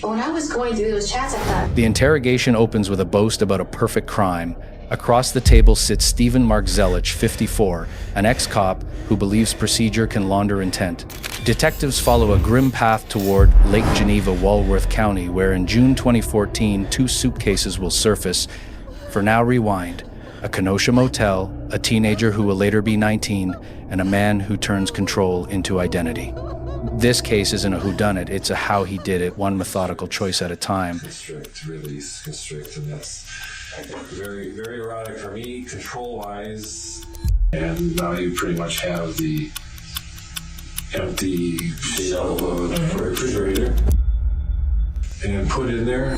But when I was going through those chats, I thought... The interrogation opens with a boast about a perfect crime. Across the table sits Stephen Mark Zelich, 54, an ex-cop who believes procedure can launder intent. Detectives follow a grim path toward Lake Geneva, Walworth County, where in June 2014, 2 suitcases will surface. For now, rewind. A Kenosha motel, a teenager who will later be 19, and a man who turns control into identity. This case isn't a whodunit, it's a how he did it, one methodical choice at a time. Constrict, release, constrict, and that's very, very erotic for me, control-wise. And now you pretty much have the empty shell of a refrigerator. And put in there.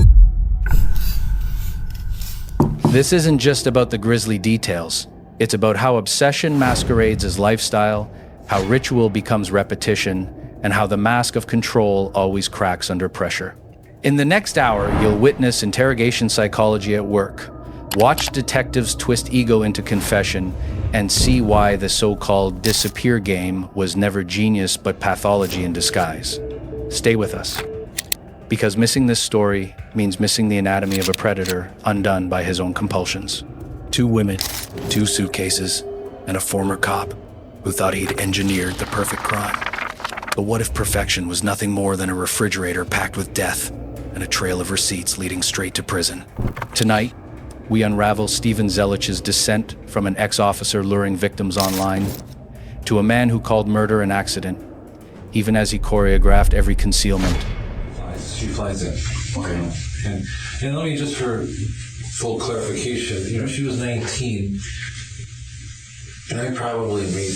This isn't just about the grisly details. It's about how obsession masquerades as lifestyle, how ritual becomes repetition, and how the mask of control always cracks under pressure. In the next hour, you'll witness interrogation psychology at work. Watch detectives twist ego into confession and see why the so-called disappear game was never genius but pathology in disguise. Stay with us. Because missing this story means missing the anatomy of a predator undone by his own compulsions. 2 women, 2 suitcases, and a former cop who thought he'd engineered the perfect crime. But what if perfection was nothing more than a refrigerator packed with death and a trail of receipts leading straight to prison? Tonight, we unravel Stephen Zelich's descent from an ex-officer luring victims online to a man who called murder an accident, even as he choreographed every concealment. She flies in. Okay. And let me just for full clarification, she was 19, and I probably made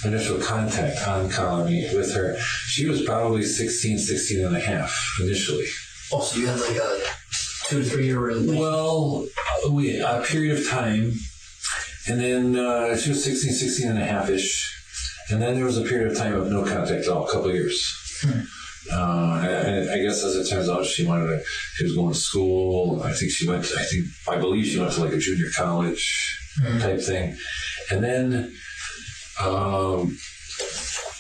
initial contact on colony with her. She was probably 16 and a half initially. Oh, so you had like a 2 to 3 year relationship? Well, a period of time, and then she was 16 and a half-ish, and then there was a period of time of no contact at all, a couple of years. I guess as it turns out, she was going to school. I believe she went to like a junior college type thing. And then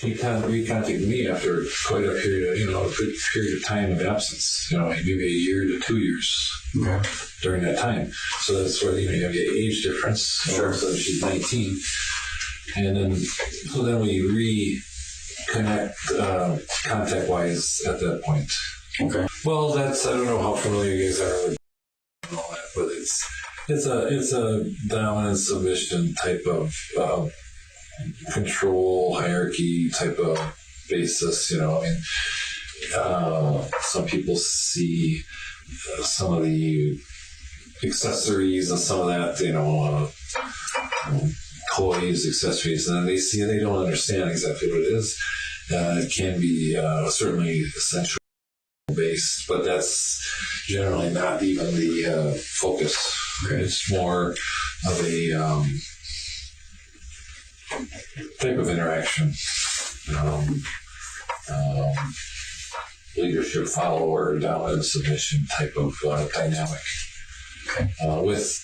he contacted me after quite a period, a good period of time of absence, maybe a year to 2 years during that time. So that's where, you have the age difference. Sure. So she's 19. And then, we reconnect contact-wise at that point. Okay. Well, I don't know how familiar you guys are with all that, but it's a dominant submission type of control hierarchy type of basis. Some people see some of the accessories and some of that, toys, accessories, and then they don't understand exactly what it is. It can be certainly sensual based, but that's generally not even the focus. Okay. It's more of a type of interaction, leadership, follower, dominant submission type of dynamic. Okay. With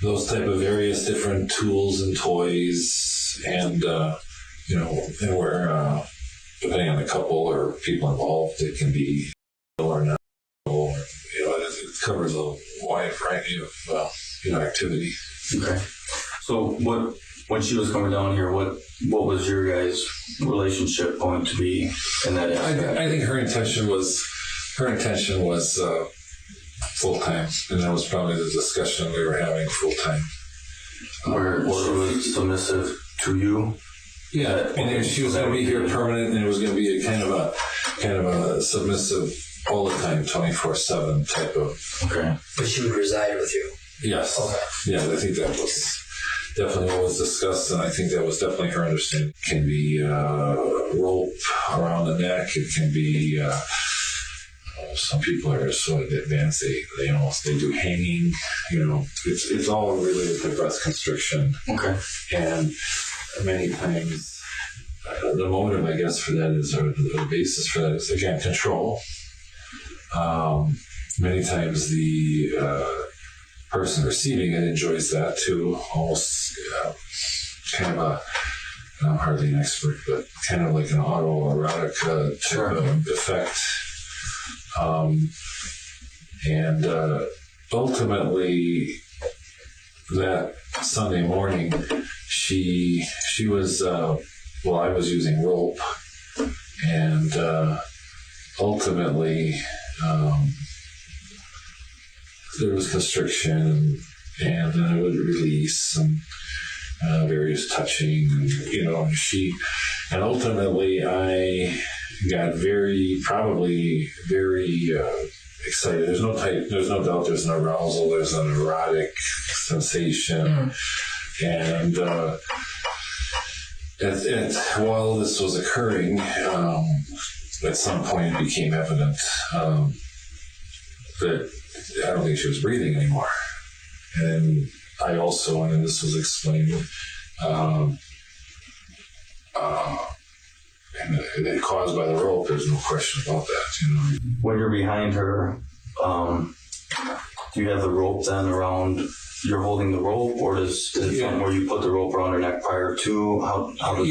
those type of various different tools and toys, and and where depending on the couple or people involved, it can be or not, or it covers a wide variety of activity. Okay. So when she was coming down here, what was your guys' relationship going to be in that aspect? I think her intention was full time, and that was probably the discussion we were having, full time. Where she was submissive to you. Yeah, and she was going to be here permanent, and it was going to be a kind of a submissive all the time, 24/7 type of. Okay. But she would reside with you. Yes. Okay. Yeah, I think that was definitely what was discussed, and I think that was definitely her understanding. It can be rope around the neck. It can be. Some people are so advanced they do hanging. It's all related to breast constriction. Okay. And many times the motive, I guess, for that is, or the basis for that is, again, control. Many times the person receiving it enjoys that too, almost kind of a, I'm hardly an expert, but kind of like an autoerotic type of effect. And ultimately, that Sunday morning, she was, I was using rope, and ultimately, there was constriction, and then it would release, and various touching, and ultimately I got very excited. There's no doubt there's an arousal, there's an erotic sensation, and while this was occurring, at some point it became evident that I don't think she was breathing anymore. And I also, and this was explained, and it caused by the rope, there's no question about that, When you're behind her, do you have the rope then around, you're holding the rope, or is it something where you put the rope around her neck prior to? How does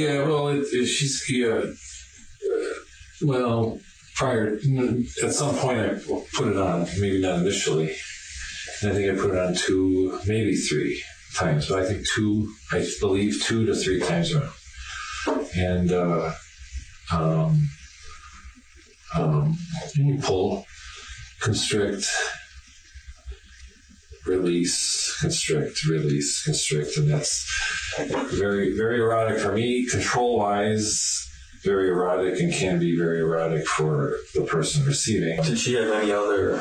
prior, at some point I put it on, maybe not initially. And I think I put it on 2, maybe 3 times, but I believe 2 to 3 times around. And you pull, constrict, release, constrict, release, constrict, and that's very, very erotic for me, control-wise. Very erotic, and can be very erotic for the person receiving. Did she have any other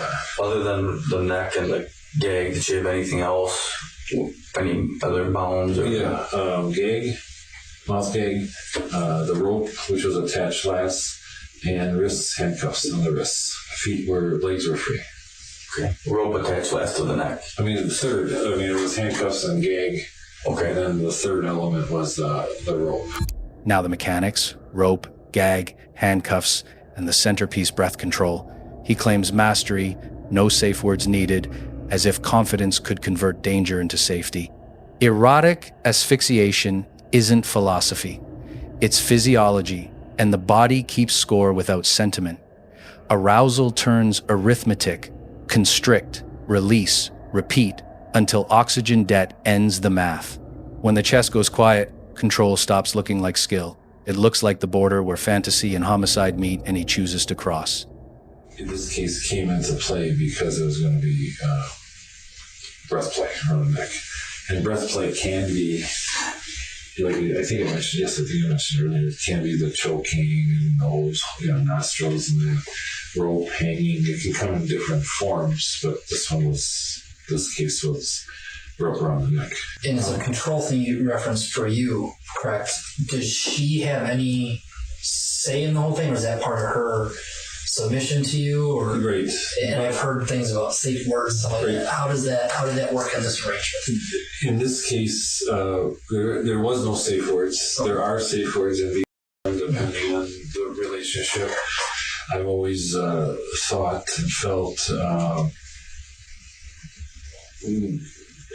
than the neck and the gag, did she have anything else? Any other bounds? Or? Yeah, gag, mouth gag, the rope, which was attached last, and wrists, handcuffs on the wrists. Legs were free. Okay. Rope attached last to the neck. It was handcuffs and gag. Okay. And then the third element was the rope. Now the mechanics, rope, gag, handcuffs, and the centerpiece breath control. He claims mastery, no safe words needed, as if confidence could convert danger into safety. Erotic asphyxiation isn't philosophy. It's physiology, and the body keeps score without sentiment. Arousal turns arithmetic, constrict, release, repeat, until oxygen debt ends the math. When the chest goes quiet, control stops looking like skill. It looks like the border where fantasy and homicide meet, and he chooses to cross. In this case, came into play because it was going to be breath play around the neck. And breath play can be, like I think I mentioned earlier, it can be the choking, nose, nostrils, and the rope hanging. It can come in different forms, but this case was rope around the neck. And as a control thing you referenced for you, correct? Does she have any say in the whole thing, or is that part of her submission to you? Or right. And I've heard things about safe words, stuff like that. How did that work in this arrangement? In this case, there was no safe words. Okay. There are safe words in the depending on the relationship. I've always thought and felt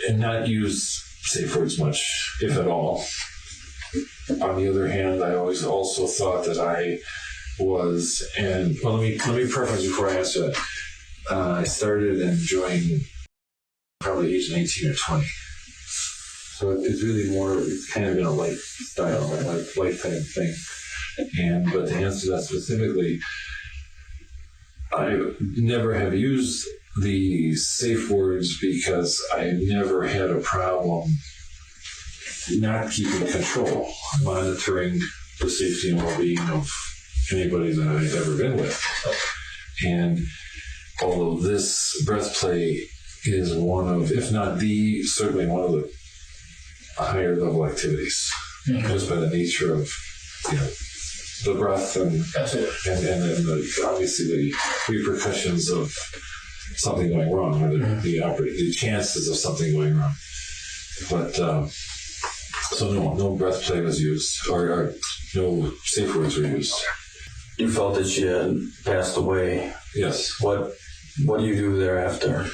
and not use safe words much, if at all. On the other hand, I always also thought that I was, and let me preface before I answer that. I started enjoying probably age 19 or 20. So it's really it's kind of been a lifestyle, a lifetime thing. But to answer that specifically, I never have used the safe words because I never had a problem not keeping control, monitoring the safety and well-being of anybody that I've ever been with. And although this breath play is one of, if not the, certainly one of the higher level activities, just by the nature of, the breath and then obviously the repercussions of something going wrong, or the chances of something going wrong. But so no breath play was used, or no safe words were used. You felt that she had passed away. Yes. What do you do thereafter?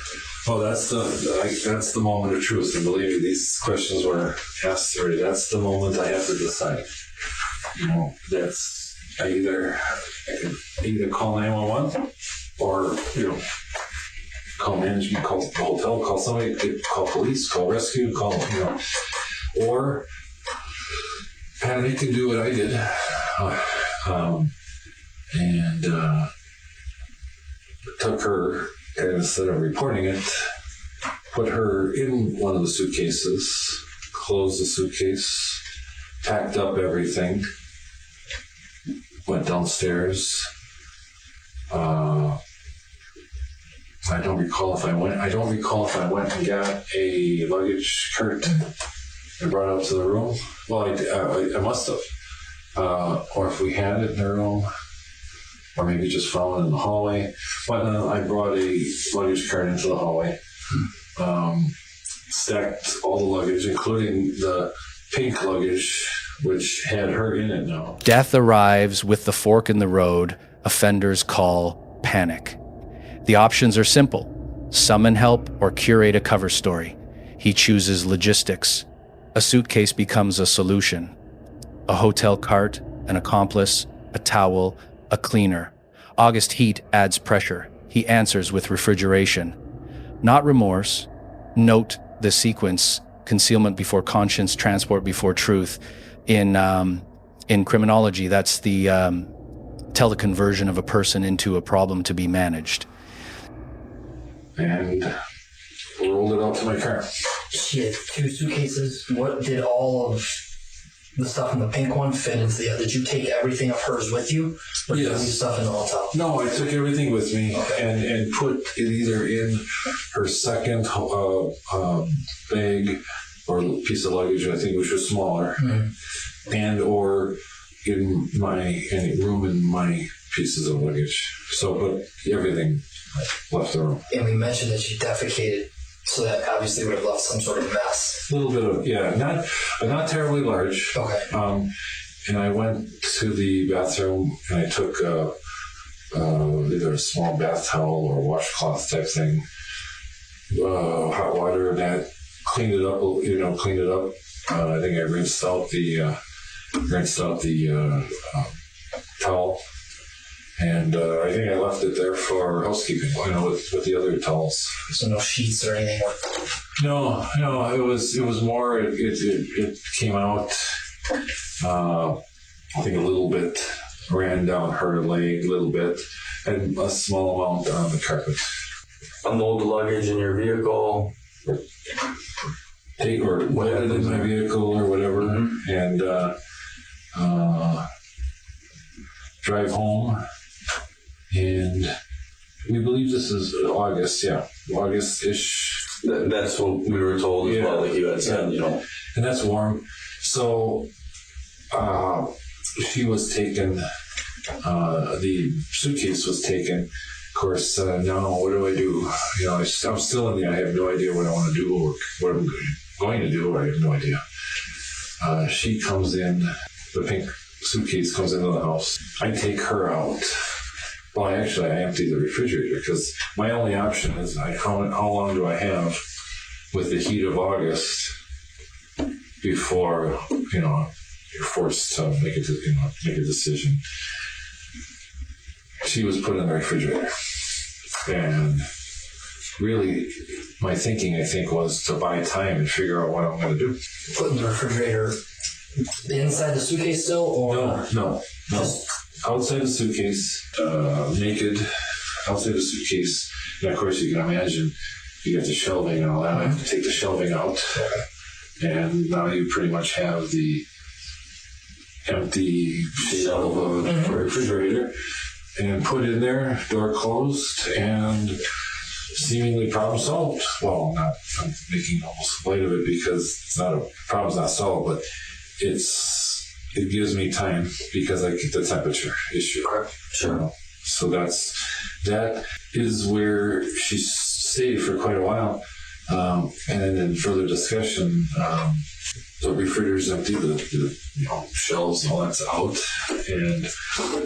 Oh, that's the moment of truth. And believe me, these questions were asked already. That's the moment I have to decide. I can either call 911 or, call management, call the hotel, call somebody, call police, call rescue, or panic and do what I did. And took her, and instead of reporting it, put her in one of the suitcases, closed the suitcase, packed up everything, went downstairs. I don't recall if I went and got a luggage cart and brought it up to the room. Well, I must have. Or if we had it in the room, or maybe just found it in the hallway. But I brought a luggage cart into the hallway, stacked all the luggage, including the pink luggage, which had her in it now. Death arrives with the fork in the road. Offenders call panic. The options are simple: summon help or curate a cover story. He chooses logistics. A suitcase becomes a solution. A hotel cart, an accomplice, a towel, a cleaner. August heat adds pressure. He answers with refrigeration. Not remorse. Note the sequence: concealment before conscience, transport before truth. In criminology, that's the teleconversion of a person into a problem to be managed. And rolled it out to my car. She had 2 suitcases. What did all of the stuff in the pink one fit into the other? Did you take everything of hers with you? Or did you leave stuff in the hotel? No, I took everything with me and put it either in her second bag or piece of luggage, I think, which was smaller, and or in my room in my pieces of luggage. So, but everything left the room. And we mentioned that she defecated, so that obviously would have left some sort of mess. A little bit of, not terribly large. Okay. And I went to the bathroom and I took either a small bath towel or washcloth type thing, hot water, and that cleaned it up. I think I rinsed out the towel, and I think I left it there for housekeeping. With the other towels. So no sheets or anything. No. It was more. It came out. I think a little bit ran down her leg, a little bit, and a small amount on the carpet. Unload the luggage in your vehicle. Take or load it in my vehicle or whatever, and drive home. And we believe this is August, August-ish. That's what we were told as well, like you had said, And that's warm. So she was taken, the suitcase was taken. Of course, now what do I do? I'm still in the, I have no idea what I want to do or what I'm going to do. I have no idea. She comes in, the pink suitcase comes into the house. I take her out. Well, I empty the refrigerator because my only option is how long do I have with the heat of August before, you're forced to make a decision. She was put in the refrigerator. And really, my thinking, I think, was to buy time and figure out what I'm going to do. Put in the refrigerator inside the suitcase still, or no. Outside the suitcase, naked, outside the suitcase. And of course, you can imagine you got the shelving and all that. I have to take the shelving out. And now you pretty much have the empty shell of a refrigerator. And put in there, door closed, and seemingly problem solved. Well, I'm making almost light of it because it's not problem's not solved, but it gives me time because I get the temperature issue. Sure. So that is where she stayed for quite a while. And then in further discussion, the refrigerator's empty, the shelves and all that's out, and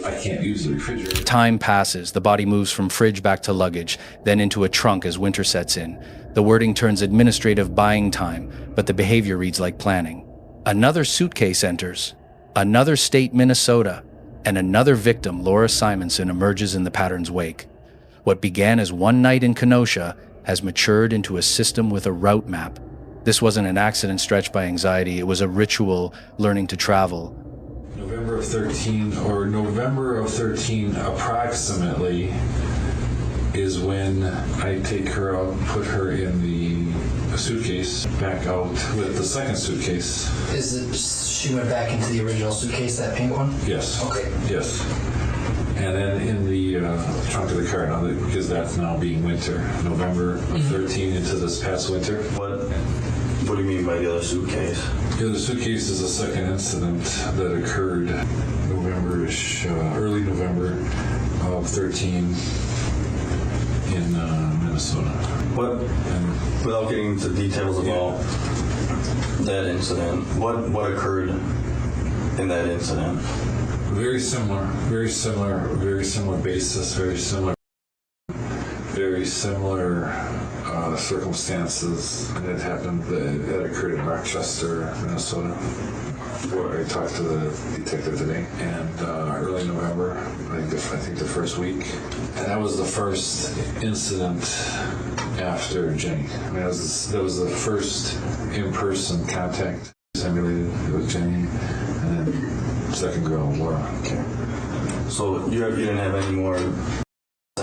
I can't use the refrigerator. Time passes. The body moves from fridge back to luggage, then into a trunk as winter sets in. The wording turns administrative buying time, but the behavior reads like planning. Another suitcase enters. Another state, Minnesota, and another victim, Laura Simonson, emerges in the pattern's wake. What began as one night in Kenosha has matured into a system with a route map. This wasn't an accident stretched by anxiety, it was a ritual learning to travel. November of 13 approximately is when I take her out and put her in the suitcase, back out with the second suitcase. Is it she went back into the original suitcase, that pink one? Yes. Okay. Yes. And then in the trunk of the car, now because that's now being winter, November of 13 into this past winter. What do you mean by the other suitcase? The other suitcase is a second incident that occurred November-ish, early November of 13 in Minnesota. Without getting into details about that incident, what occurred in that incident? Very similar basis, very similar circumstances. And it happened, that occurred in Rochester, Minnesota, where I talked to the detective today, and early November, I think the first week. And that was the first incident after Jenny. I mean, that was the first in-person contact simulated with Jenny, and then second girl, Laura. Okay. So you didn't have any more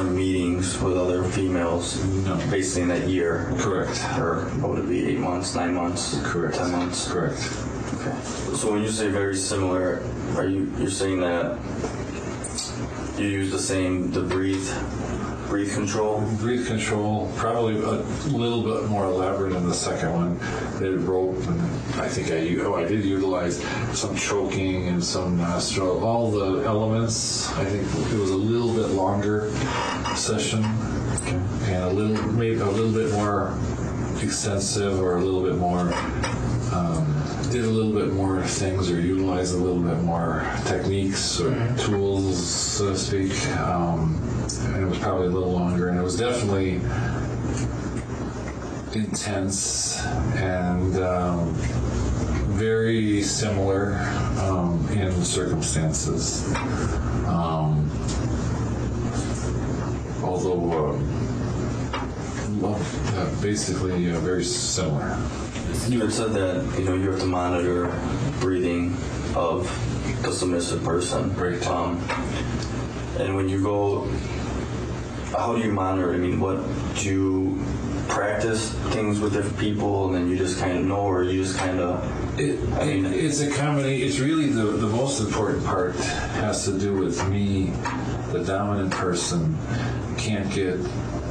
meetings with other females? No. Basically in that year? Correct. Or what would it be, 8 months, 9 months? Correct. 10 months? Correct. Okay. So when you say very similar, you're saying that you use the breathe control? Breathe control, probably a little bit more elaborate in the second one. They rope, and I think I did utilize some choking and some nostril, all the elements. I think it was a little bit longer session, Okay. and maybe a little bit more extensive, or a little bit more, did a little bit more things, or utilized a little bit more techniques or tools, so to speak. And it was probably a little longer, and it was definitely intense and very similar in circumstances. Although basically very similar. You had said that you have to monitor breathing of the submissive person. Right. And when you go, how do you monitor? I mean, do you practice things with different people, and then you just kind of know, or you just kind of? It's a combination. It's really the most important part has to do with me, the dominant person, can't get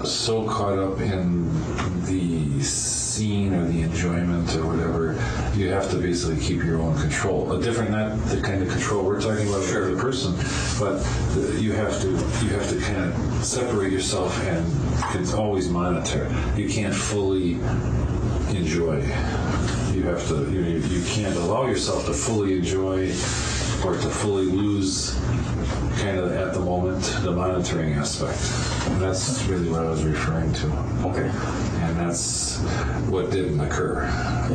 so caught up in the scene or the enjoyment or whatever. You have to basically keep your own control. Not the kind of control we're talking about for the person, but you have to kind of separate yourself and can always monitor. You can't fully enjoy. You have to. You can't allow yourself to fully enjoy or to fully lose. Kind of at the moment, the monitoring aspect. And that's really what I was referring to. Okay. And that's what didn't occur.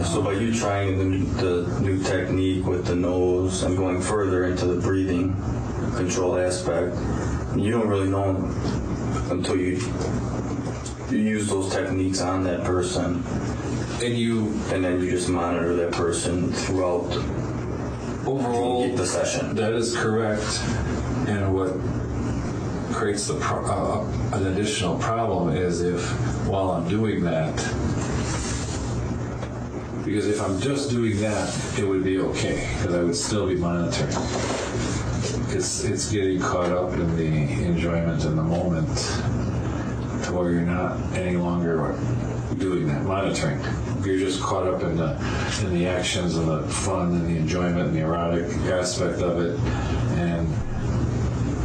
So by you trying the new technique with the nose and going further into the breathing control aspect, you don't really know until you use those techniques on that person. And then you just monitor that person throughout Overall, the session. That is correct. And what creates an additional problem is if, while I'm doing that, because if I'm just doing that, it would be okay, because I would still be monitoring. It's getting caught up in the enjoyment in the moment to where you're not any longer doing that, monitoring. You're just caught up in the actions and the fun and the enjoyment and the erotic aspect of it, and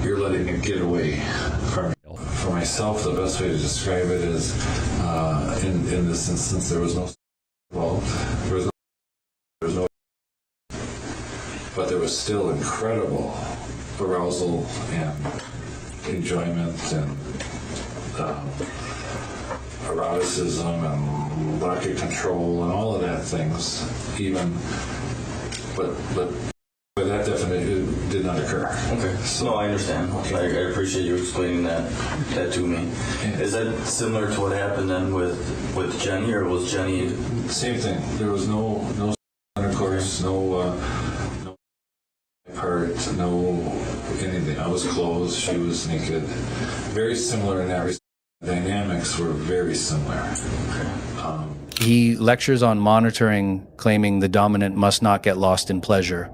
you're letting it get away from you. For myself, the best way to describe it is, in this instance, there was no involved. There was no, but there was still incredible arousal and enjoyment and eroticism and lack of control and all of that things. But by that did not occur. Okay. No, I understand. I appreciate you explaining that to me. Is that similar to what happened then with Jenny, or was Jenny... Same thing. There was no intercourse, no part, no anything. I was clothed, she was naked. Very similar in that respect. Dynamics were very similar. He lectures on monitoring, claiming the dominant must not get lost in pleasure.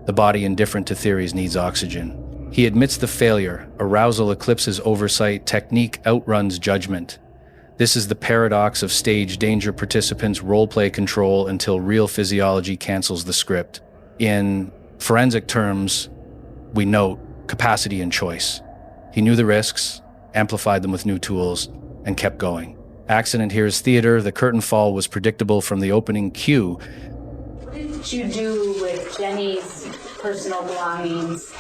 The body, indifferent to theories, needs oxygen. He admits the failure. Arousal eclipses oversight. Technique outruns judgment. This is the paradox of stage danger participants role-play control until real physiology cancels the script. In forensic terms, we note capacity and choice. He knew the risks, amplified them with new tools, and kept going. Accident here is theater. The curtain fall was predictable from the opening cue. What did you do with Jenny's personal belongings?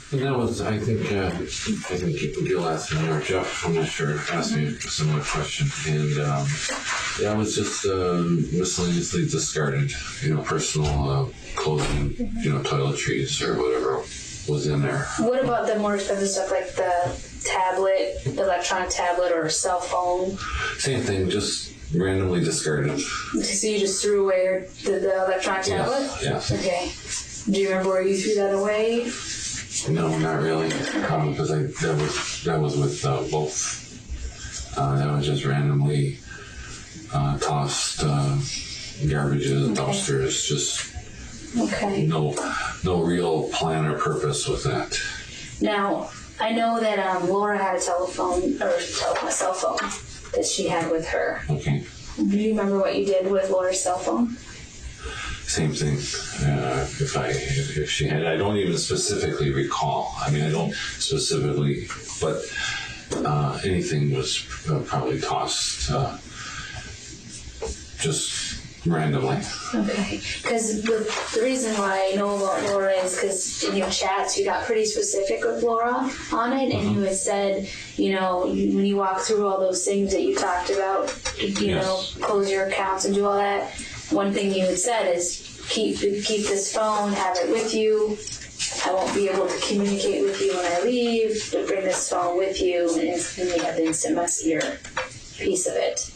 And that was, I think Gil asked me, or Jeff, I'm not sure, asked me a similar question. And that was just miscellaneously discarded, personal clothing, toiletries or whatever was in there. What about the more expensive stuff like the tablet, the electronic tablet, or cell phone? Same thing, just randomly discarded. So you just threw away the electronic tablet? Yes. Okay. Do you remember where you threw that away? No, not really, because that was with both. That was just randomly tossed garbages, dumpsters, just no real plan or purpose with that. Now, I know that Laura had a cell phone that she had with her. Okay. Do you remember what you did with Laura's cell phone? Same thing. If she had, I don't even specifically recall. I mean, I don't specifically, but anything was probably tossed just randomly. Okay. Because the reason why I know about Laura is because in your chats you got pretty specific with Laura on it, and you had said, when you walk through all those things that you talked about, close your accounts and do all that. One thing you had said is keep this phone, have it with you. I won't be able to communicate with you when I leave, but bring this phone with you, and instantly have the instant messenger piece of it.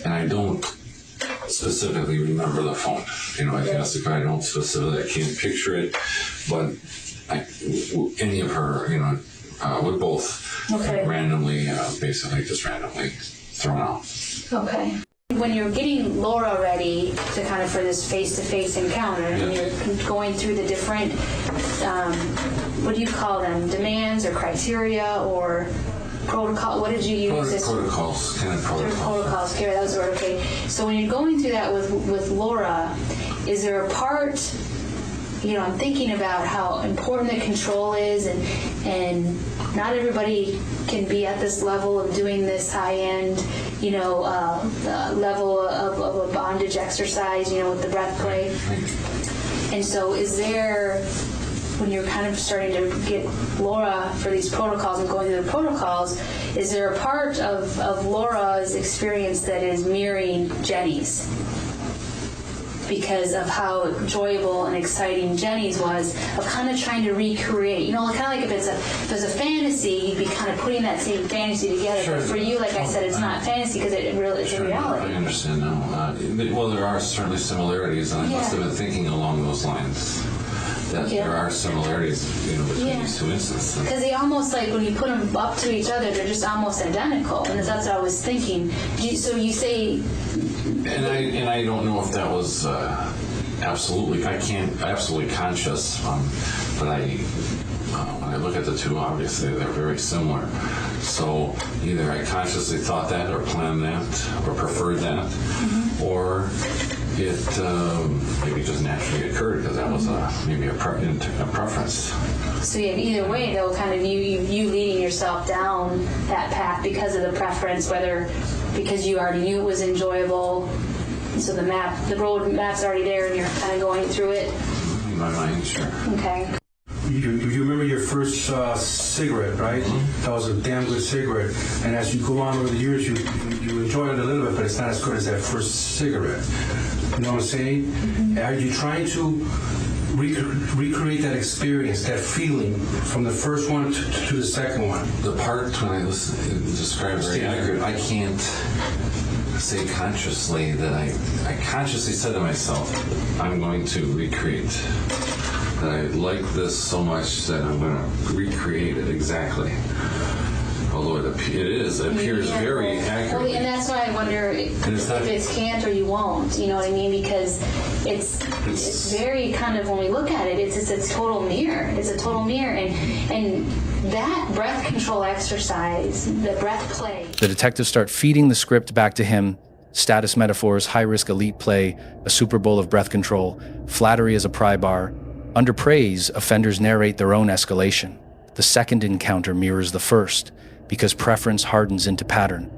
And I don't specifically remember the phone. I guess if I don't specifically, I can't picture it, but any of her, we're both randomly, basically just randomly thrown out. Okay. When you're getting Laura ready to kind of for this face-to-face encounter, and you're going through the different, what do you call them, demands or criteria or protocol? What did you use? Protocols. Protocols. Okay, that was the word. Okay. So when you're going through that with Laura, is there a part? I'm thinking about how important the control is, and not everybody can be at this level of doing this high-end, level of a bondage exercise, with the breath play. And so is there, when you're kind of starting to get Laura for these protocols and going through the protocols, is there a part of Laura's experience that is mirroring Jenny's? Because of how enjoyable and exciting Jenny's was, of kind of trying to recreate. Kind of like if it's a fantasy, you'd be kind of putting that same fantasy together. Sure. But for you, like I said, it's not fantasy because it's in reality. I understand now. Well, there are certainly similarities, and I must have been thinking along those lines. That there are similarities, between these two instances. Because they almost, like, when you put them up to each other, they're just almost identical. And that's what I was thinking. So you say... And I don't know if that was absolutely conscious, but when I look at the two, obviously they're very similar. So either I consciously thought that, or planned that, or preferred that, or it maybe just naturally occurred because that was maybe a preference. So either way, though, kind of you leading yourself down that path because of the preference, whether because you already knew it was enjoyable, so the road map's already there, and you're kind of going through it. In my mind, sure. Okay. You remember your first cigarette, right? Mm-hmm. That was a damn good cigarette. And as you go on over the years, you enjoy it a little bit, but it's not as good as that first cigarette. You know what I'm saying? Mm-hmm. Are you trying to recreate that experience, that feeling from the first one to the second one. The part when I listen, described very accurate. I can't say consciously that I consciously said to myself, I'm going to recreate. That I like this so much that I'm going to recreate it exactly. Although it appears very accurate. Well, and that's why I wonder if it's can't or you won't. You know what I mean? Because it's very kind of, when we look at it, it's a total mirror. It's a total mirror, and that breath control exercise, the breath play. The detectives start feeding the script back to him. Status metaphors, high-risk elite play, a Super Bowl of breath control, flattery as a pry bar. Under praise, offenders narrate their own escalation. The second encounter mirrors the first, because preference hardens into pattern.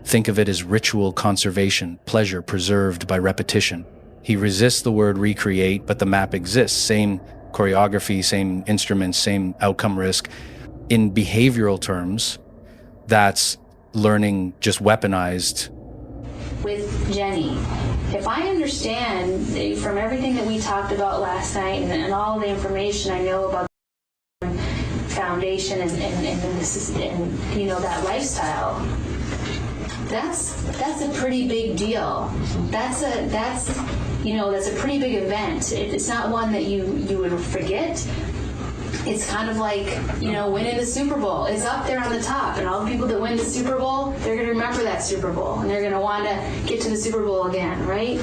Think of it as ritual conservation, pleasure preserved by repetition. He resists the word recreate, but the map exists. Same choreography, same instruments, same outcome risk. In behavioral terms, that's learning just weaponized. With Jenny, if I understand from everything that we talked about last night and all the information I know about foundation and that lifestyle, that's a pretty big deal. That's a pretty big event. It's not one that you would forget. It's kind of like, winning the Super Bowl. It's up there on the top, and all the people that win the Super Bowl, they're going to remember that Super Bowl, and they're going to want to get to the Super Bowl again, right?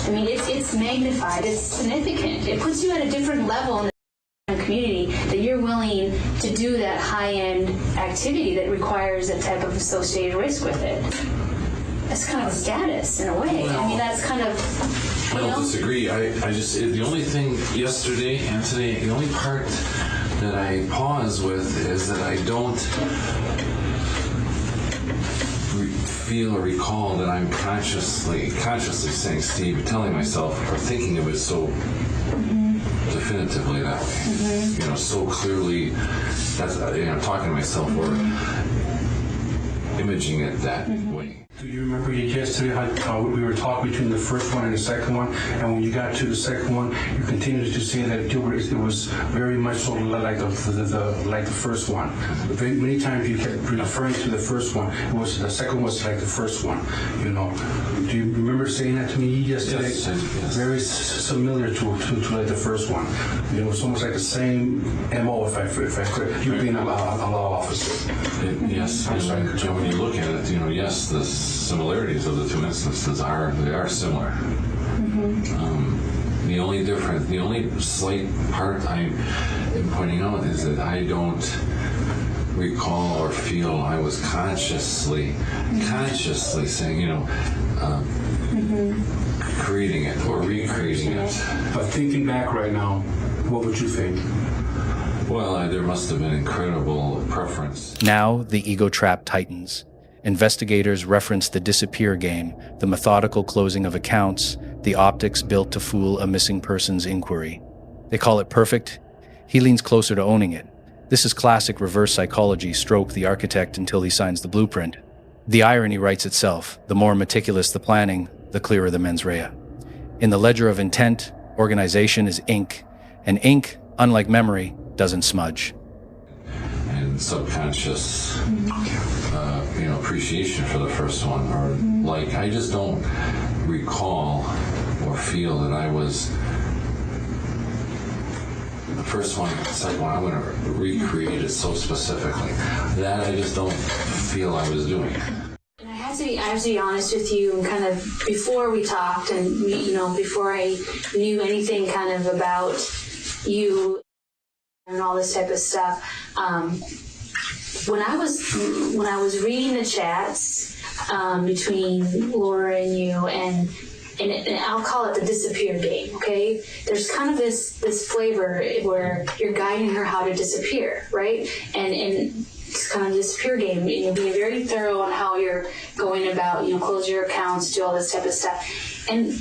I mean, it's magnified. It's significant. It puts you at a different level in the community that you're willing to do that high-end activity that requires a type of associated risk with it. That's kind of a status in a way. I mean, that's kind of... I don't disagree. I just, the only thing yesterday and today, the only part that I pause with is that I don't feel or recall that I'm consciously saying, Steve, telling myself or thinking of it so definitively that way. So clearly, that's talking to myself or imaging it that way. Do you remember yesterday how we were talking between the first one and the second one, and when you got to the second one, you continued to say that it was very much so like the first one. Many times you kept referring to the first one. The second was like the first one. Do you remember saying that to me yesterday? Yes. Very similar to like the first one. It's almost like the same MO. If I could, you being a law officer. Yes, and when you look at it, yes, the similarities of the two instances are similar. The only slight part I am pointing out is that I don't recall or feel I was consciously saying, creating it or recreating it. But thinking back right now, what would you think? Well, there must have been incredible preference. Now the ego trap tightens. Investigators reference the disappear game, the methodical closing of accounts, the optics built to fool a missing person's inquiry. They call it perfect. He leans closer to owning it. This is classic reverse psychology, stroke the architect until he signs the blueprint. The irony writes itself. The more meticulous the planning, the clearer the mens rea. In the ledger of intent, organization is ink, and ink, unlike memory, doesn't smudge. And subconscious appreciation for the first one, or I just don't recall or feel that I was the first one, the second one. I'm going to recreate it so specifically that I just don't feel I was doing. I have to be honest with you, and kind of before we talked, and before I knew anything kind of about you and all this type of stuff. When I was reading the chats between Laura and you, and I'll call it the disappear game, okay? There's kind of this flavor where you're guiding her how to disappear, right? And it's kind of disappear game, and you're being very thorough on how you're going about, close your accounts, do all this type of stuff. And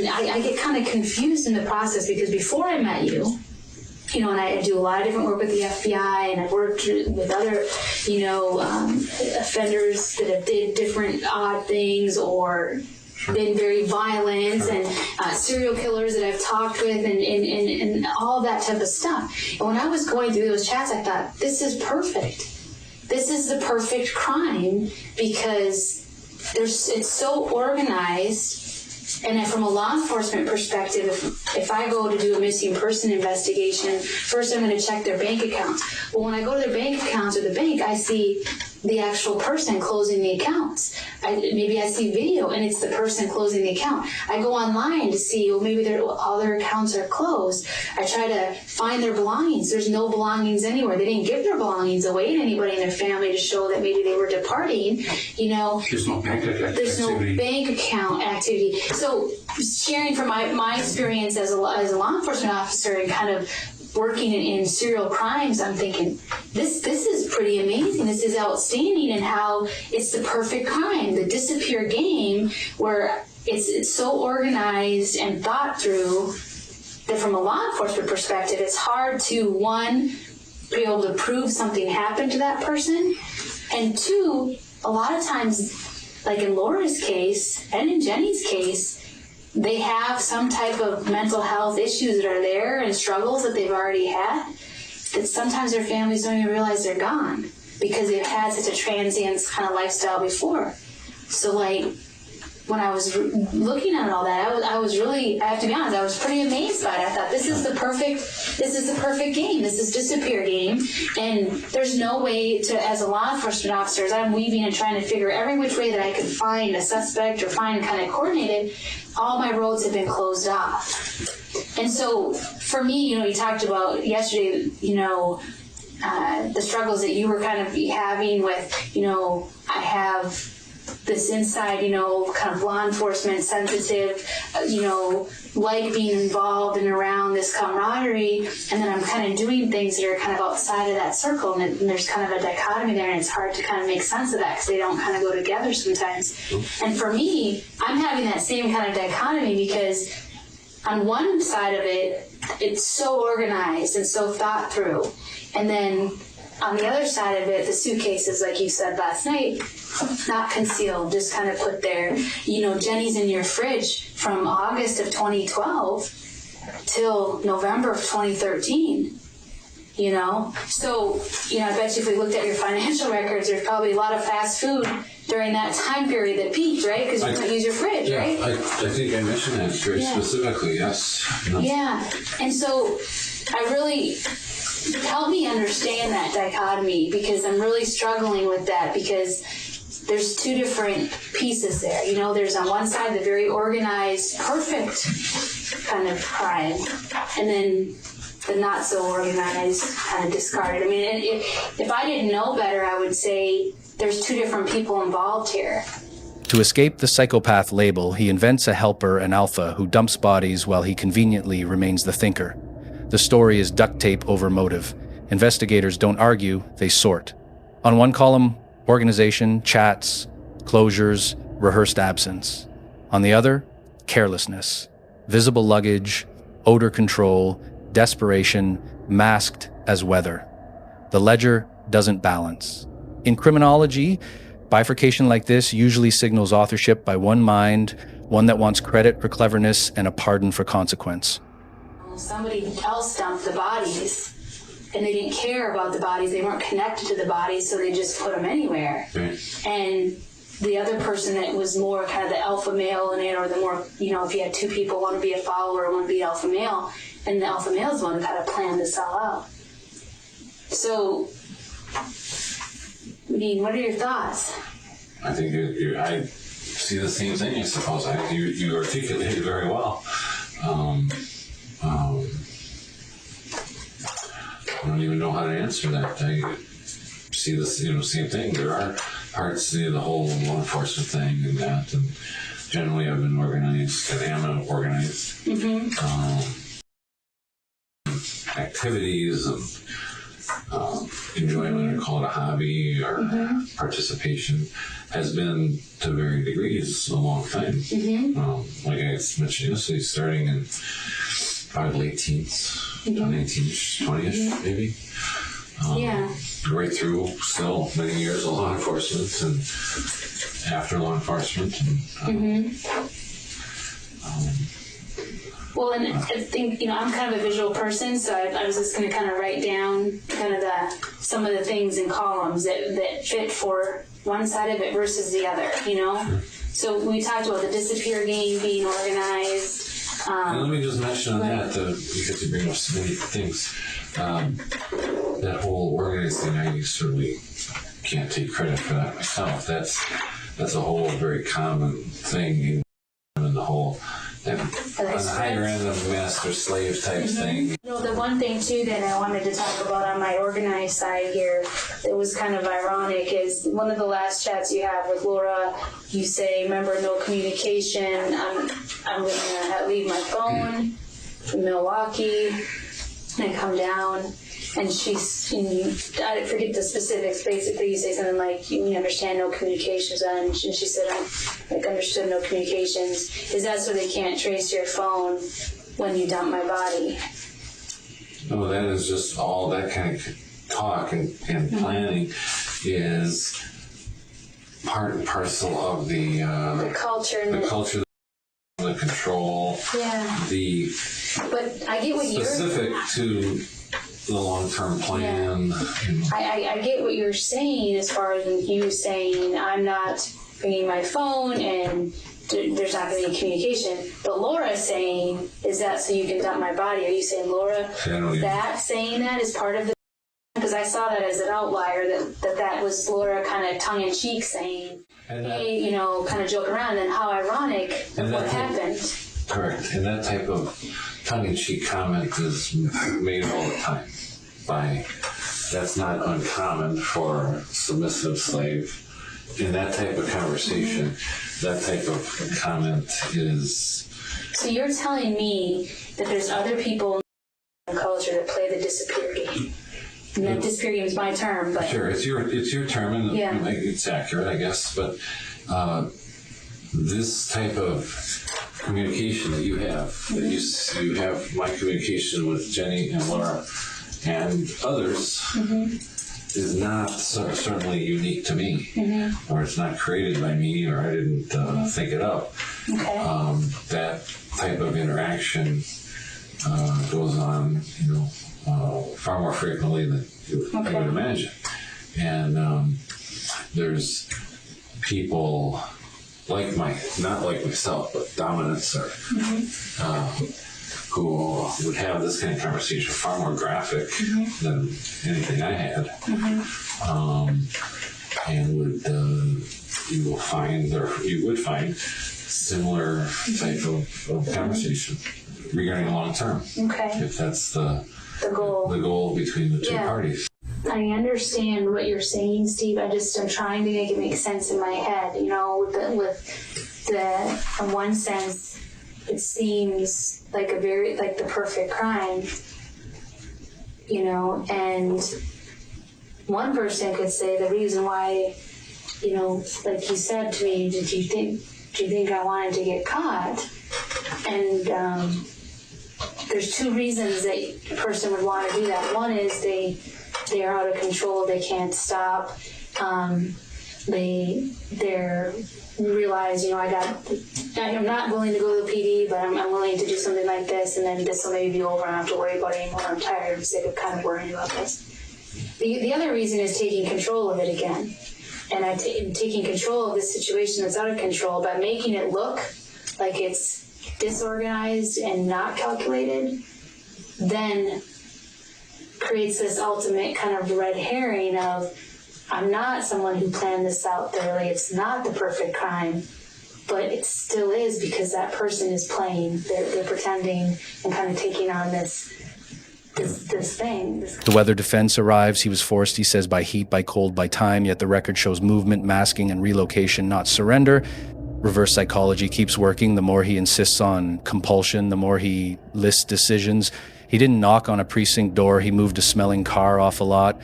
I get kind of confused in the process, because before I met you, and I do a lot of different work with the FBI, and I've worked with other, offenders that have did different odd things, or been very violent, and serial killers that I've talked with, and all that type of stuff. And when I was going through those chats, I thought, this is perfect. This is the perfect crime, because it's so organized. And from a law enforcement perspective, if I go to do a missing person investigation, first I'm going to check their bank accounts. Well, when I go to their bank accounts or the bank, I see the actual person closing the accounts. Maybe I see video and it's the person closing the account. I go online to see, well, maybe all their accounts are closed. I try to find their belongings. There's no belongings anywhere. They didn't give their belongings away to anybody in their family to show that maybe they were departing. There's no bank activity. There's no bank account activity. So sharing from my experience as a law enforcement officer and kind of working in serial crimes, I'm thinking, this is pretty amazing. This is outstanding, and how it's the perfect crime, the disappear game, where it's so organized and thought through that from a law enforcement perspective, it's hard to, one, be able to prove something happened to that person, and two, a lot of times, like in Laura's case and in Jenny's case, they have some type of mental health issues that are there and struggles that they've already had, that sometimes their families don't even realize they're gone because they've had such a transient kind of lifestyle before. So when I was looking at all that, I was really, I have to be honest, I was pretty amazed by it. I thought, this is the perfect game. This is disappear game. And there's no way to, as a law enforcement officer, as I'm weaving and trying to figure every which way that I could find a suspect or find kind of coordinated, all my roads have been closed off. And so for me, you talked about yesterday, the struggles that you were kind of having with, I have this inside, kind of law enforcement sensitive, like being involved and around this camaraderie, and then I'm kind of doing things that are kind of outside of that circle, and there's kind of a dichotomy there, and it's hard to kind of make sense of that because they don't kind of go together sometimes. And for me, I'm having that same kind of dichotomy because on one side of it, it's so organized and so thought through, and then on the other side of it, the suitcases, like you said last night, not concealed, just kind of put there. Jenny's in your fridge from August of 2012 till November of 2013. So, I bet you if we looked at your financial records, there's probably a lot of fast food during that time period that peaked, right? Because you couldn't use your fridge, right? I think I mentioned that very specifically, yes. Yeah, and so I really... help me understand that dichotomy, because I'm really struggling with that, because there's two different pieces there. There's on one side the very organized, perfect kind of crime, and then the not so organized kind of discarded. I mean, if I didn't know better, I would say there's two different people involved here. To escape the psychopath label, he invents a helper, an alpha, who dumps bodies while he conveniently remains the thinker. The story is duct tape over motive. Investigators don't argue, they sort. On one column, organization, chats, closures, rehearsed absence. On the other, carelessness, visible luggage, odor control, desperation, masked as weather. The ledger doesn't balance. In criminology, bifurcation like this usually signals authorship by one mind, one that wants credit for cleverness and a pardon for consequence. Somebody else dumped the bodies, and they didn't care about the bodies. They weren't connected to the bodies, so they just put them anywhere. Right. And the other person that was more kind of the alpha male in it, or the more, if you had two people, one would be a follower, one would be alpha male, and the alpha male is the one who kind of planned to sell out. So, what are your thoughts? I think I see the same thing, I suppose. You articulated very well. I don't even know how to answer that. I see the same thing. There are parts of the whole law enforcement thing and that, and generally I've been organized and am organized. Activities and enjoyment, or call it a hobby, or participation, has been to varying degrees a long time. Like I mentioned yesterday, starting in probably late teens, 19-ish, 20-ish, maybe. Right through still many years of law enforcement and after law enforcement. And, Well, and I think, I'm kind of a visual person, so I was just going to kind of write down kind of some of the things in columns that fit for one side of it versus the other, So we talked about the disappear game being organized. And let me just mention on that, because you bring up so many things, that whole organized thing, I certainly can't take credit for that myself. That's a whole very common thing in the whole, on the higher end of master-slave type thing. The one thing, too, that I wanted to talk about on my organized side here that was kind of ironic is one of the last chats you have with Laura, you say, remember, no communication, I'm going to leave my phone from Milwaukee and come down. And I forget the specifics, basically you say something like, you understand no communications, and she said, understood no communications. Is that so they can't trace your phone when you dump my body? No, that is just all that kind of talk and planning is part and parcel of the culture. The control. Yeah. But I get what you're... Specific to the long-term plan. I get what you're saying as far as you saying I'm not bringing my phone and there's not going to be communication. But Laura's saying, is that so you can dump my body? Are you saying, Laura, saying that is part of the... Because I saw that as an outlier, that was Laura kind of tongue-in-cheek saying, hey, kind of joke around, and how ironic what happened. Correct. And that type of tongue-in-cheek comment is made all the time. That's not uncommon for a submissive slave. In that type of conversation, that type of comment is... So you're telling me that there's other people in the culture that play the disappear game. And that disappear game is my term, but... Sure, it's your term, and it's accurate, I guess, but this type of communication that you have, that you have my communication with Jenny and Laura and others, is not certainly unique to me, or it's not created by me, or I didn't think it up. Okay. That type of interaction goes on, far more frequently than you would imagine. And there's people not like myself, but dominants who would have this kind of conversation far more graphic than anything I had. And you would find similar type of conversation regarding long term. Okay. If that's the goal between the two parties. I understand what you're saying, Steve. I'm trying to make it make sense in my head. With in one sense, it seems like the perfect crime. And one person could say the reason why, like you said to me, do you think I wanted to get caught? And there's two reasons that a person would want to do that. One is they're out of control, they can't stop. They're realize, I'm not willing to go to the PD, but I'm willing to do something like this, and then this will maybe be over, I don't have to worry about it anymore. I'm tired, I'm sick of kind of worrying about this. The other reason is taking control of it again. And taking control of this situation that's out of control by making it look like it's disorganized and not calculated, then creates this ultimate kind of red herring of, I'm not someone who planned this out thoroughly. It's not the perfect crime, but it still is because that person is playing. They're pretending and kind of taking on this thing. The weather defense arrives. He was forced, he says, by heat, by cold, by time, yet the record shows movement, masking, and relocation, not surrender. Reverse psychology keeps working. The more he insists on compulsion, the more he lists decisions. He didn't knock on a precinct door. He moved a smelling car off a lot.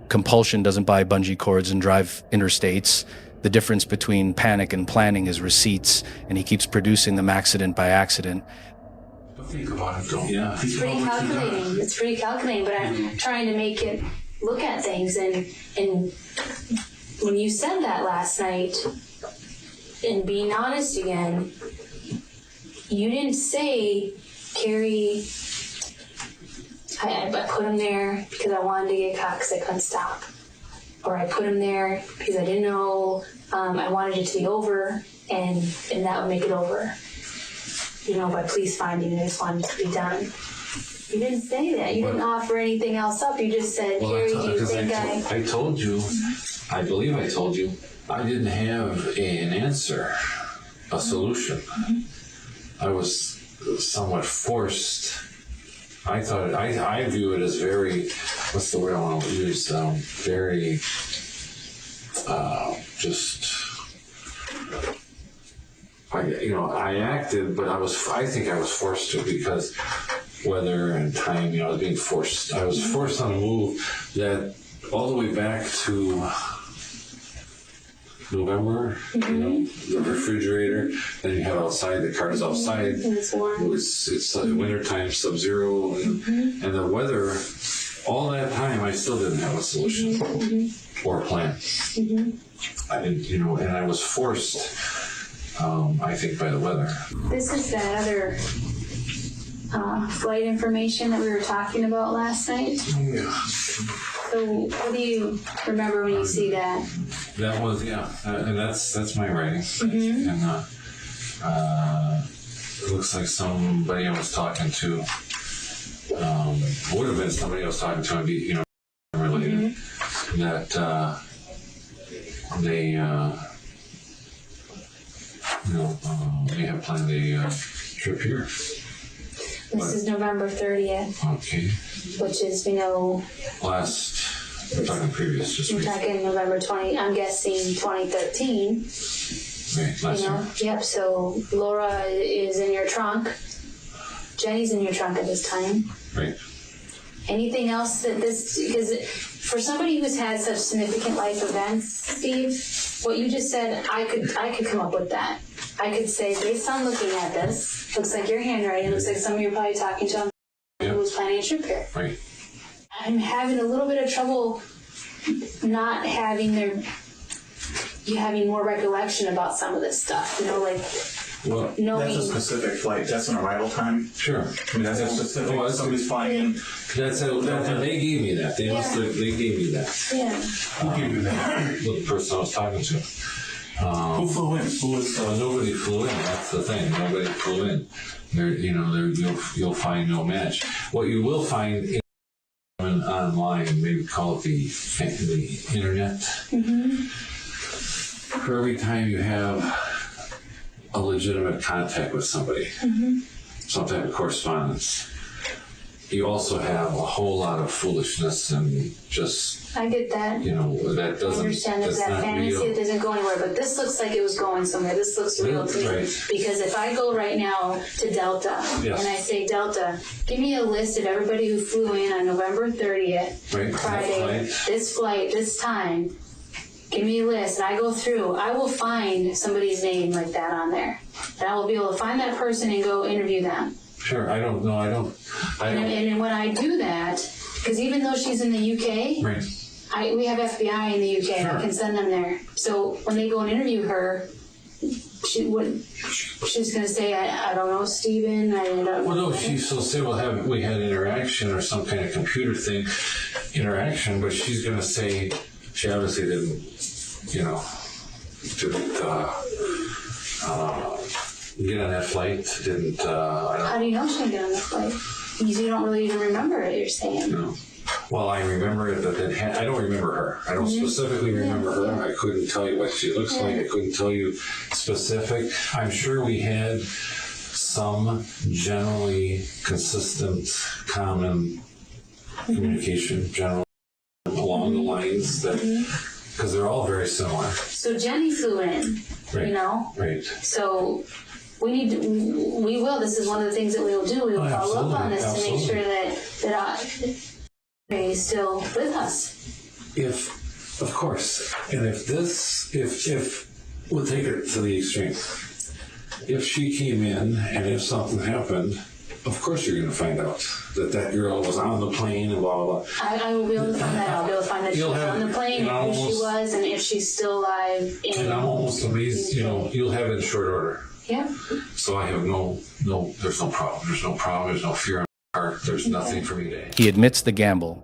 Compulsion doesn't buy bungee cords and drive interstates. The difference between panic and planning is receipts, and he keeps producing them accident by accident. Think about it, though. Yeah. It's pretty calculating. It's pretty calculating, but I'm trying to make it look at things. And when you said that last night, and being honest again, you didn't say, Carrie, I put him there because I wanted to get caught because I couldn't stop. Or I put him there because I didn't know, I wanted it to be over, and that would make it over. By police finding, I just wanted it to be done. You didn't say that. You didn't offer anything else up. You just said, Carrie, do you think I told you, I believe I told you, I didn't have an answer, a solution. I was somewhat forced. I thought, I view it as very, what's the word I want to use? Very, I acted, but I think I was forced to because weather and time, I was being forced. I was forced on a move that all the way back to November, the refrigerator, then you have outside, the car's outside. And it's warm. It's wintertime, sub-zero, and the weather, all that time I still didn't have a solution or a plan. I didn't, and I was forced, I think, by the weather. This is that other flight information that we were talking about last night. Yeah. So what do you remember when you see that? That was, and that's my writing. And it looks like somebody I was talking to, would have been somebody I was talking to, and be, related, that they, may have planned a trip here. This is November 30th, Okay. which is, We're talking previous, just we're recent. talking November 20, I'm guessing 2013. Right, last year. Yep, so Laura is in your trunk. Jenny's in your trunk at this time. Right. Anything else because for somebody who's had such significant life events, Steve, what you just said, I could come up with that. I could say, based on looking at this, looks like your handwriting, looks like somebody you're probably talking to who was planning a trip here. Right. I'm having a little bit of trouble not having you having more recollection about some of this stuff, Well, knowing. That's a specific flight. That's an arrival time. sure. I mean, that's a specific. Somebody's flying in. They gave me that. They gave me that. Yeah. Who gave you that? The person I was talking to. Who flew in? Who was? Nobody flew in. That's the thing. Nobody flew in. You'll find no match. What you will find online, maybe call it the internet. For every time you have a legitimate contact with somebody, some type of correspondence, you also have a whole lot of foolishness and just, I get that. that doesn't. I understand that's that not fantasy real. that doesn't go anywhere, but this looks like it was going somewhere. This looks real to me. Right. Because if I go right now to Delta Yes. and I say, Delta, give me a list of everybody who flew in on November 30th, Right. Friday, this flight, this time, give me a list, and I go through, I will find somebody's name like that on there. And I will be able to find that person and go interview them. Sure, I don't. And when I do that, because even though she's in the UK, Right. we have FBI in the UK. Sure. I can send them there. So when they go and interview her, she's going to say, I don't know, Stephen. I don't know. Well, no, she'll say we had interaction or some kind of computer thing, interaction, but she's going to say she obviously didn't get on that flight. Didn't. How do you know she didn't get on the flight? You don't really even remember it, you're saying. No. Well, I remember it, but I don't remember her. I don't specifically remember her. I couldn't tell you what she looks like. I couldn't tell you specific. I'm sure we had some generally consistent, common communication, along the lines that, because they're all very similar. So Jenny flew in, Right. Right. So we will. This is one of the things that we will do. We will follow up on this to make sure that is still with us. Of course, and if we'll take it to the extreme. If she came in and if something happened, Of course you're going to find out that girl was on the plane and blah, blah, blah. I will be able to find that out. I'll be able to find that she was on the plane, and who she was, and if she's still alive. And I'm almost amazed, you'll have it in short order. Yeah. So I have there's no problem. There's no problem. There's no fear in my heart. There's nothing for me to. He admits the gamble.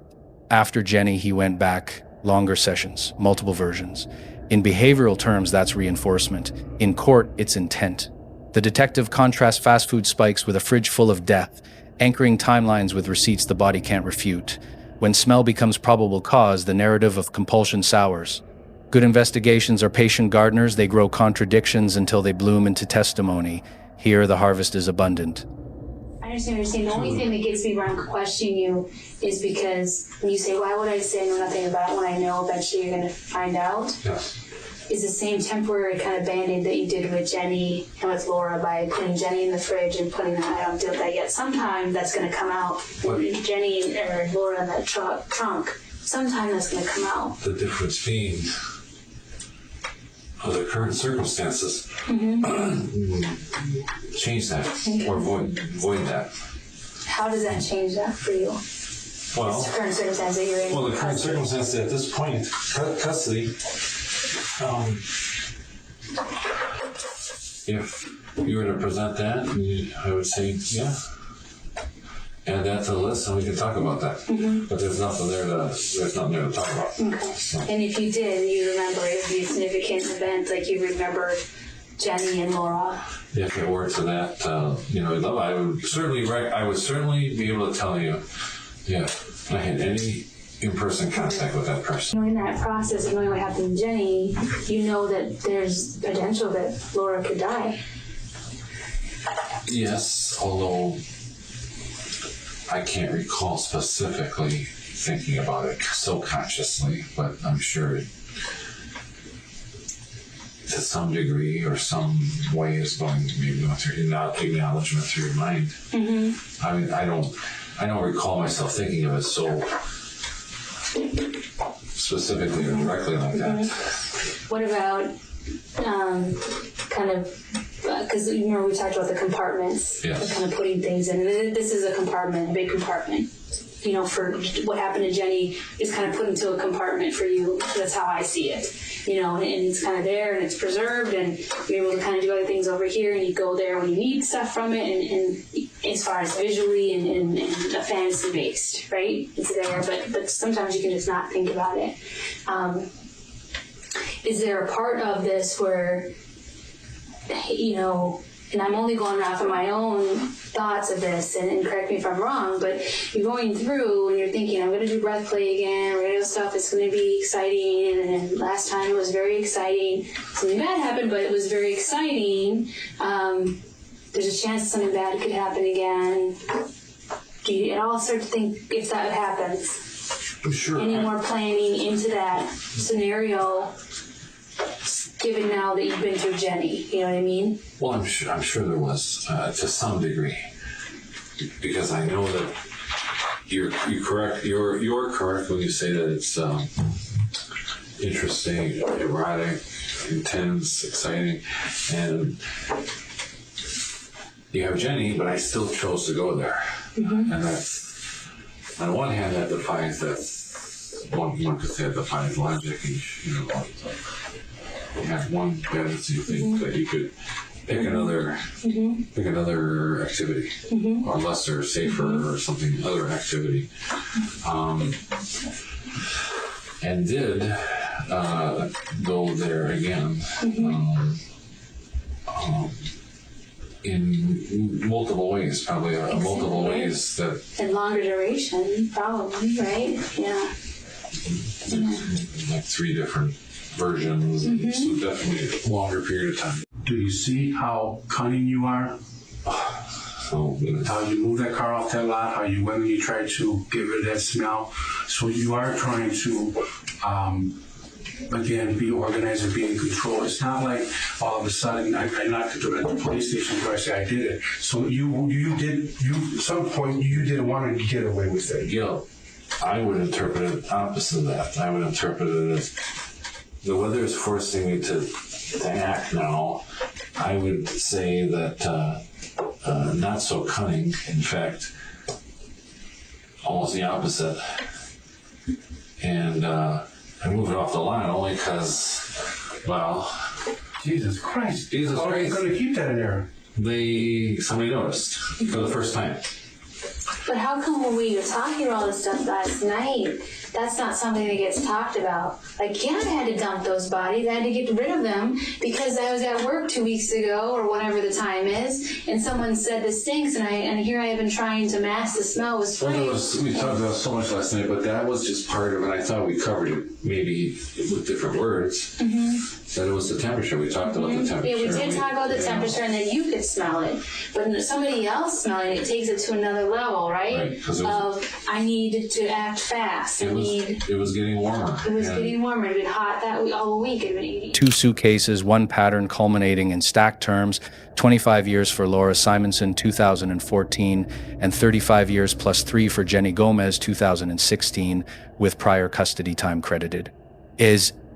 After Jenny, he went back, longer sessions, multiple versions. In behavioral terms, that's reinforcement. In court, it's intent. The detective contrasts fast food spikes with a fridge full of death, anchoring timelines with receipts the body can't refute. When smell becomes probable cause, the narrative of compulsion sours. Good investigations are patient gardeners. They grow contradictions until they bloom into testimony. Here, the harvest is abundant. I understand what you're saying. The only thing that gets me wrong questioning you is because when you say, why would I say I know nothing about it when I know eventually you're going to find out? Yes. Is the same temporary kind of band-aid that you did with Jenny and with Laura by putting Jenny in the fridge and putting that, I haven't dealt with that yet. Sometime that's going to come out. What? Jenny or Laura in that trunk. Sometime that's going to come out. The difference being the current circumstances change that or void that. How does that change that for you? Well, The current circumstance that you're in. the current circumstances at this point, custody. If you were to present that, I would say, yeah. Add that to the list, and we can talk about that. But there's nothing there to talk about. Okay. So. And if you did, you remember it would be a significant event, like you remember Jenny and Laura. If it were to that, I would certainly be able to tell you, yeah, I had any in-person contact with that person. Knowing that process of knowing what happened to Jenny, you know that there's potential that Laura could die. Yes, although I can't recall specifically thinking about it so consciously, but I'm sure to some degree or some way is going maybe through acknowledgement through your mind. Mm-hmm. I mean, I don't recall myself thinking of it so specifically or directly like that. What about because remember we talked about the compartments, Yes. the kind of putting things in. This is a compartment, a big compartment. For what happened to Jenny is kind of put into a compartment for you. That's how I see it. And it's kind of there and it's preserved, and you're able to kind of do other things over here, and you go there when you need stuff from it, and as far as visually and fantasy based, right? It's there, but sometimes you can just not think about it. Is there a part of this where, and I'm only going off of my own thoughts of this, and correct me if I'm wrong, but you're going through and you're thinking, I'm going to do breath play again, we're going to do stuff that's going to be exciting, and last time it was very exciting. Something bad happened, but it was very exciting. There's a chance something bad could happen again. Do you at all start to think if that happens? I'm sure. Any more planning into that scenario, given now that you've been through Jenny, you know what I mean? Well, I'm sure there was to some degree, because I know that you're correct. You're correct when you say that it's interesting, erotic, intense, exciting, and you have Jenny, but I still chose to go there, and that's on one hand that defies one could say it defies logic, and you have one evidence you think that you could pick another activity or lesser, safer or something other activity, and did go there again in multiple ways, probably multiple ways that And longer duration, probably, right? Yeah. like 3 different versions, and so definitely a longer period of time. Do you see how cunning you are? So How you move that car off that lot, how you went and you tried to get rid of that smell. So you are trying to, again, be organized and be in control. It's not like all of a sudden I knocked at the police station where I say I did it. So at some point you didn't want to get away with it. guilt, I would interpret it opposite of that. I would interpret it as the weather is forcing me to act now. I would say that not so cunning. In fact, almost the opposite. And I moved it off the line only because, well, Jesus Christ. Jesus How are you Christ. going to keep that in there? Somebody noticed for the first time. But how come when we were talking about all this stuff last night, that's not something that gets talked about? Like, yeah, I had to dump those bodies. I had to get rid of them because I was at work 2 weeks ago or whatever the time is, and someone said this stinks, and here I have been trying to mask the smell with spray. We talked about so much last night, but that was just part of it. I thought we covered it maybe with different words. That it was the temperature. We talked about the temperature. Yeah, we did talk about the temperature, and then you could smell it. But when somebody else smelling it takes it to another level, right? 'cause it was, I need to act fast. it was getting warmer. It was And getting warmer. It had been hot that week, all week. It had been 80. 2 suitcases, 1 pattern culminating in stacked terms, 25 years for Laura Simonson, 2014, and 35 years plus 3 for Jenny Gomez, 2016, with prior custody time credited.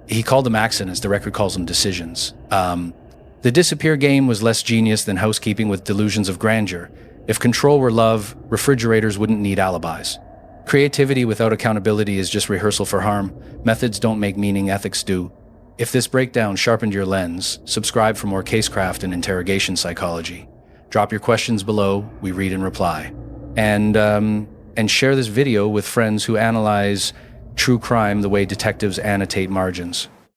He called them accidents, the record calls them decisions. The disappear game was less genius than housekeeping with delusions of grandeur. If control were love, refrigerators wouldn't need alibis. Creativity without accountability is just rehearsal for harm. Methods don't make meaning, ethics do. If this breakdown sharpened your lens, subscribe for more casecraft and interrogation psychology. Drop your questions below, we read and reply. And share this video with friends who analyze true crime the way detectives annotate margins.